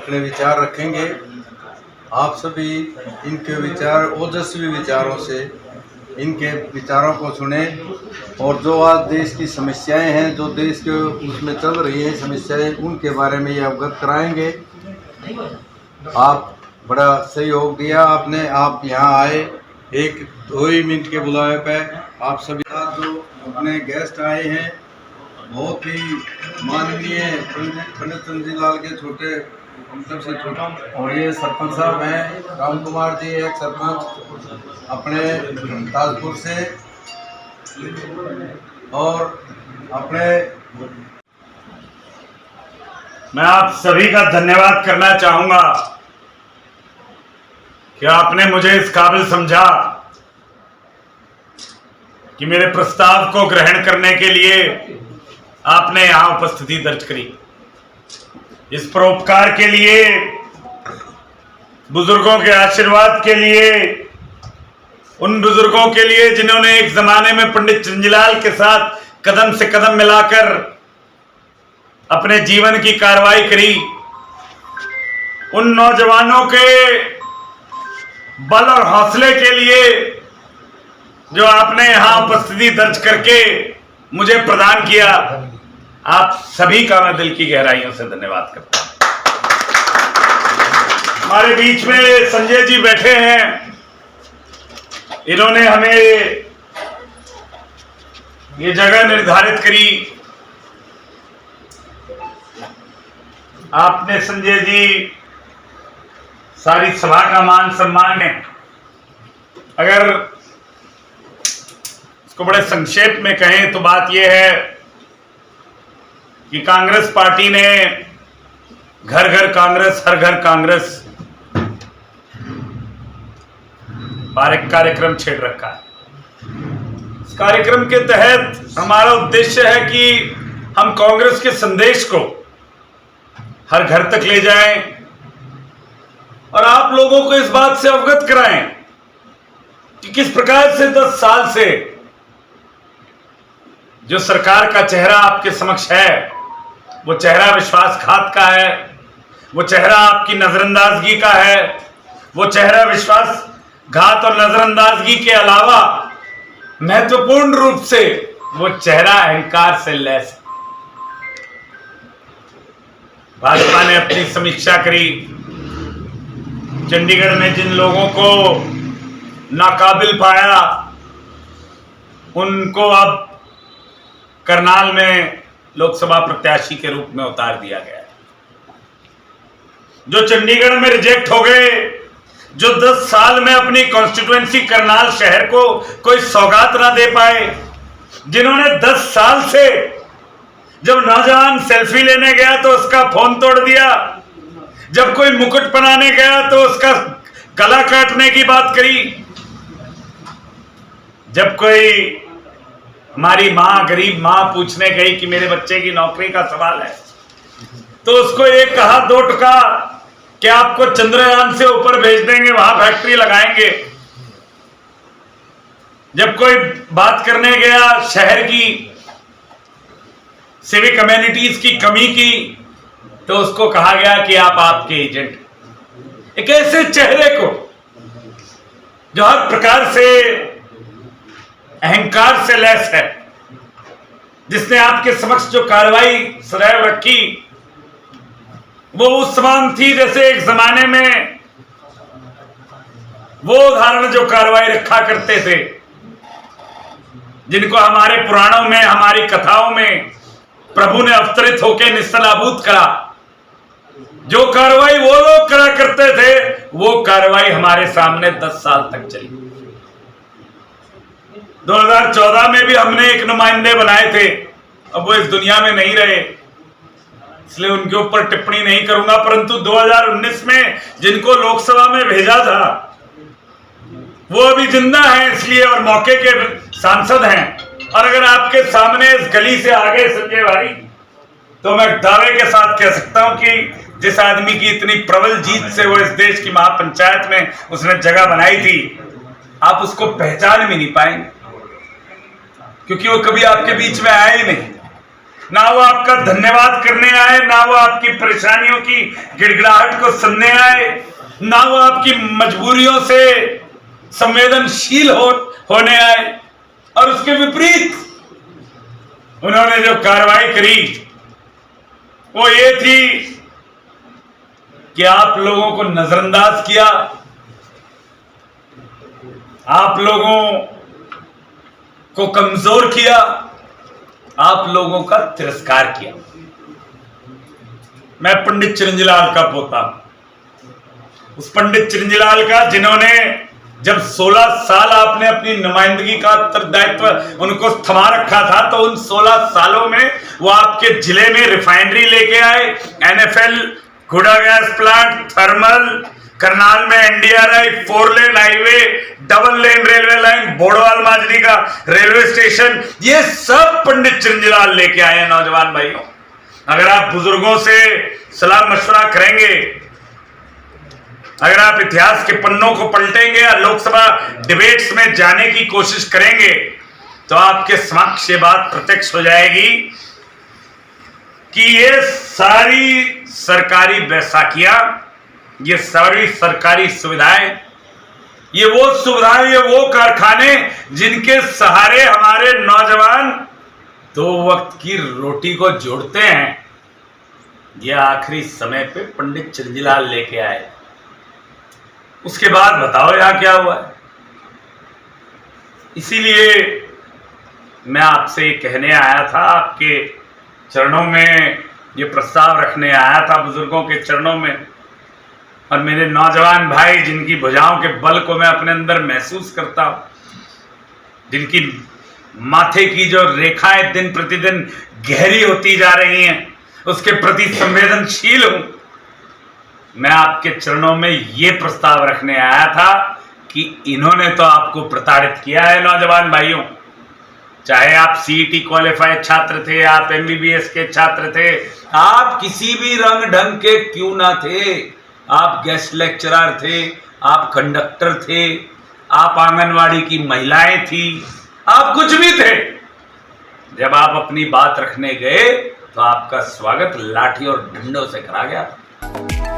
अपने विचार रखेंगे। आप सभी इनके विचार ओजस्वी विचारों से इनके विचारों को सुने और जो आज देश की समस्याएं हैं, जो देश के उसमें चल रही हैं समस्याएं, उनके बारे में ये अवगत कराएंगे। आप बड़ा सहयोग दिया आपने, आप यहाँ आए 1-2 मिनट के बुलावे पे। आप सभी जो अपने गेस्ट आए हैं बहुत ही माननीय पंडित चंद्र लाल के छोटे से छोटा, और ये सरपंच साहब हैं राम कुमार जी, एक सरपंच अपने ताजपुर से, और अपने मैं आप सभी का धन्यवाद करना चाहूंगा कि आपने मुझे इस काबिल समझा कि मेरे प्रस्ताव को ग्रहण करने के लिए आपने यहां उपस्थिति दर्ज करी। इस परोपकार के लिए, बुजुर्गों के आशीर्वाद के लिए, उन बुजुर्गों के लिए जिन्होंने एक जमाने में पंडित चंद्रलाल के साथ कदम से कदम मिलाकर अपने जीवन की कार्रवाई करी, उन नौजवानों के बल और हौसले के लिए जो आपने यहां उपस्थिति दर्ज करके मुझे प्रदान किया, आप सभी का मैं दिल की गहराइयों से धन्यवाद करता हूं। हमारे बीच में संजय जी बैठे हैं, इन्होंने हमें ये जगह निर्धारित करी। आपने संजय जी सारी सभा का मान सम्मान है। अगर इसको बड़े संक्षेप में कहें तो बात यह है कि कांग्रेस पार्टी ने घर घर कांग्रेस हर घर कांग्रेस कार्यक्रम छेड़ रखा है। इस कार्यक्रम के तहत हमारा उद्देश्य है कि हम कांग्रेस के संदेश को हर घर तक ले जाएं और आप लोगों को इस बात से अवगत कराएं कि किस प्रकार से 10 साल से जो सरकार का चेहरा आपके समक्ष है, वो चेहरा विश्वासघात का है, वो चेहरा आपकी नजरअंदाजगी का है, वो चेहरा विश्वासघात और नजरअंदाजगी के अलावा महत्वपूर्ण रूप से वो चेहरा अहंकार से लैस है। भाजपा ने अपनी समीक्षा करी, चंडीगढ़ में जिन लोगों को नाकाबिल पाया उनको अब करनाल में लोकसभा प्रत्याशी के रूप में उतार दिया गया। जो चंडीगढ़ में रिजेक्ट हो गए, जो 10 साल में अपनी कॉन्स्टिट्यूएंसी करनाल शहर को कोई सौगात ना दे पाए, जिन्होंने 10 साल से जब नौजवान सेल्फी लेने गया तो उसका फोन तोड़ दिया, जब कोई मुकुट बनाने गया तो उसका गला काटने की बात करी, जब कोई हमारी मां, गरीब मां पूछने गई कि मेरे बच्चे की नौकरी का सवाल है तो उसको एक कहा 2 टुका कि आपको चंद्रयान से ऊपर भेज देंगे, वहां फैक्ट्री लगाएंगे। जब कोई बात करने गया शहर की सिविक कम्युनिटीज की कमी की तो उसको कहा गया कि आप आपके एजेंट। एक ऐसे चेहरे को जो हर प्रकार से अहंकार से लैस है, जिसने आपके समक्ष जो कार्रवाई सदैव रखी वो उस समान थी जैसे एक जमाने में वो उदाहरण जो कार्रवाई रखा करते थे, जिनको हमारे पुराणों में, हमारी कथाओं में प्रभु ने अवतरित होकर निस्तनाबूद करा। जो कार्रवाई वो लोग करा करते थे वो कार्रवाई हमारे सामने 10 साल तक चली। 2014 में भी हमने एक नुमाइंदे बनाए थे, अब वो इस दुनिया में नहीं रहे इसलिए उनके ऊपर टिप्पणी नहीं करूंगा, परंतु 2019 में जिनको लोकसभा में भेजा था वो अभी जिंदा हैं इसलिए और मौके के सांसद हैं। और अगर आपके सामने इस गली से आगे संजय भाई, तो मैं दावे के साथ कह सकता हूं कि जिस आदमी की इतनी प्रबल जीत से वो इस देश की महापंचायत में उसने जगह बनाई थी, आप उसको पहचान भी नहीं पाएंगे क्योंकि वो कभी आपके बीच में आया ही नहीं। ना वो आपका धन्यवाद करने आए, ना वो आपकी परेशानियों की गिड़गिड़ाहट को सुनने आए, ना वो आपकी मजबूरियों से संवेदनशील होने आए। और उसके विपरीत उन्होंने जो कार्रवाई करी वो ये थी कि आप लोगों को नजरअंदाज किया, आप लोगों को कमजोर किया, आप लोगों का तिरस्कार किया। मैं पंडित चिरंजीलाल का पोता हूं, उस पंडित चिरंजीलाल का जिन्होंने जब 16 साल आपने अपनी नुमाइंदगी का उत्तरदायित्व उनको थमा रखा था, तो उन 16 सालों में वो आपके जिले में रिफाइनरी लेके आए, एनएफएल, गुड़ा गैस प्लांट, थर्मल, करनाल में NDRI, 4 lane highway, double lane railway line, Bodwal Majri का रेलवे स्टेशन, ये सब पंडित चिरंजीलाल लेके आए हैं। नौजवान भाइयों, अगर आप बुजुर्गों से सलाह मशवरा करेंगे, अगर आप इतिहास के पन्नों को पलटेंगे और लोकसभा डिबेट्स में जाने की कोशिश करेंगे, तो आपके समक्ष ये बात प्रत्यक्ष हो जाएगी कि ये सारी सरकारी बैसाखियां, ये सारी सरकारी सुविधाएं, ये वो सुविधाएं, ये वो कारखाने जिनके सहारे हमारे नौजवान 2 वक्त की रोटी को जोड़ते हैं, ये आखिरी समय पे पंडित चिरंजीलाल लेके आए। उसके बाद बताओ यहां क्या हुआ है। इसीलिए मैं आपसे कहने आया था, आपके चरणों में ये प्रस्ताव रखने आया था, बुजुर्गों के चरणों में, और मेरे नौजवान भाई जिनकी भुजाओं के बल को मैं अपने अंदर महसूस करता हूं, जिनकी माथे की जो रेखाएं दिन प्रतिदिन गहरी होती जा रही हैं, उसके प्रति संवेदनशील हूं। मैं आपके चरणों में ये प्रस्ताव रखने आया था कि इन्होंने तो आपको प्रताड़ित किया है नौजवान भाइयों। चाहे आप सीईटी क्वालिफाइड छात्र थे, आप एमबीबीएस के छात्र थे, आप किसी भी रंग ढंग के क्यों ना थे, आप गेस्ट लेक्चरर थे, आप कंडक्टर थे, आप आंगनवाड़ी की महिलाएं थी, आप कुछ भी थे, जब आप अपनी बात रखने गए तो आपका स्वागत लाठी और डंडों से करा गया।